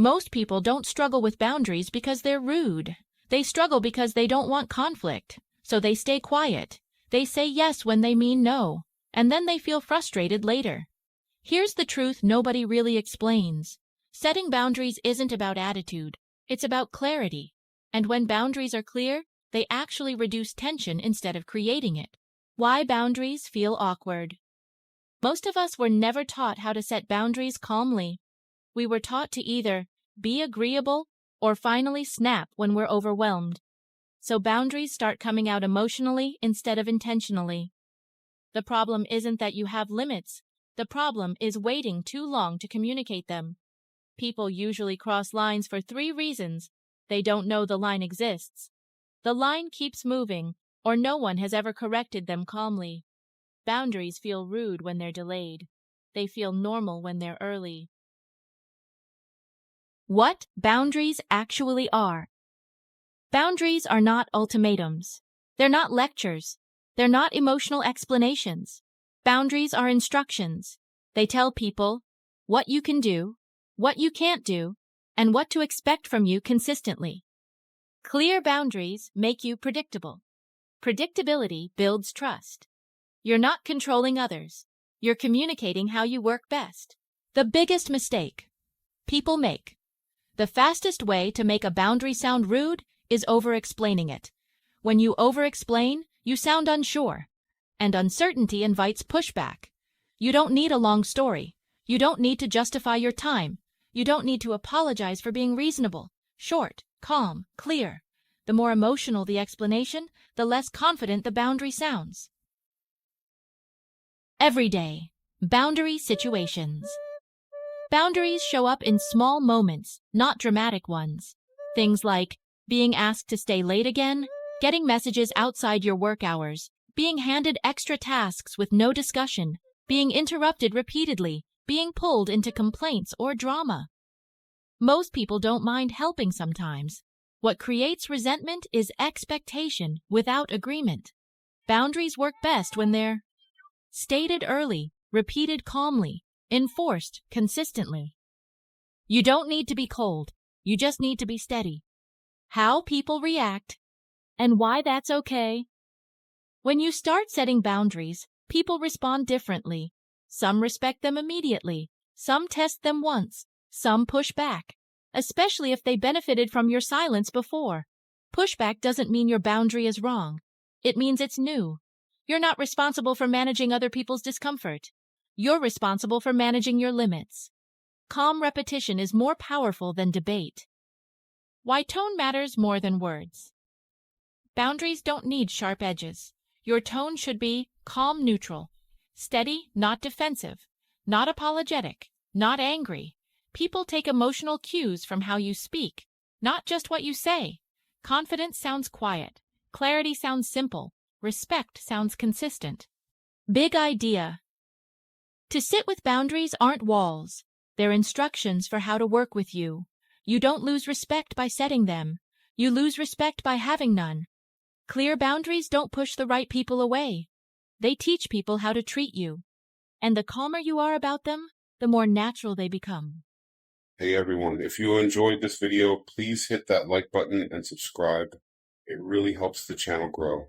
Most people don't struggle with boundaries because they're rude. They struggle because they don't want conflict, so they stay quiet. They say yes when they mean no, and then they feel frustrated later. Here's the truth nobody really explains. Setting boundaries isn't about attitude, it's about clarity. And when boundaries are clear, they actually reduce tension instead of creating it. Why boundaries feel awkward. Most of us were never taught how to set boundaries calmly. We were taught to either be agreeable or finally snap when we're overwhelmed. So boundaries start coming out emotionally instead of intentionally. The problem isn't that you have limits. The problem is waiting too long to communicate them. People usually cross lines for 3 reasons. They don't know the line exists. The line keeps moving, or no one has ever corrected them calmly. Boundaries feel rude when they're delayed. They feel normal when they're early. What boundaries actually are. Boundaries are not ultimatums. They're not lectures. They're not emotional explanations. Boundaries are instructions. They tell people what you can do, what you can't do, and what to expect from you consistently. Clear boundaries make you predictable. Predictability builds trust. You're not controlling others. You're communicating how you work best. The biggest mistake people make. The fastest way to make a boundary sound rude is over-explaining it. When you over-explain, you sound unsure, and uncertainty invites pushback. You don't need a long story. You don't need to justify your time. You don't need to apologize for being reasonable. Short, calm, clear. The more emotional the explanation, the less confident the boundary sounds. Everyday boundary situations. Boundaries show up in small moments, not dramatic ones. Things like being asked to stay late again, getting messages outside your work hours, being handed extra tasks with no discussion, being interrupted repeatedly, being pulled into complaints or drama. Most people don't mind helping sometimes. What creates resentment is expectation without agreement. Boundaries work best when they're stated early, repeated calmly, enforced consistently. You don't need to be cold. You just need to be steady. How people react and why that's okay. When you start setting boundaries, people respond differently. Some respect them immediately. Some test them once. Some push back, especially if they benefited from your silence before. Pushback doesn't mean your boundary is wrong. It means it's new. You're not responsible for managing other people's discomfort. You're responsible for managing your limits. Calm repetition is more powerful than debate. Why tone matters more than words. Boundaries don't need sharp edges. Your tone should be calm neutral. Steady, not defensive. Not apologetic. Not angry. People take emotional cues from how you speak, not just what you say. Confidence sounds quiet. Clarity sounds simple. Respect sounds consistent. Big idea. To sit with boundaries aren't walls. They're instructions for how to work with you. You don't lose respect by setting them. You lose respect by having none. Clear boundaries don't push the right people away. They teach people how to treat you. And the calmer you are about them, the more natural they become. Hey everyone, if you enjoyed this video, please hit that like button and subscribe. It really helps the channel grow.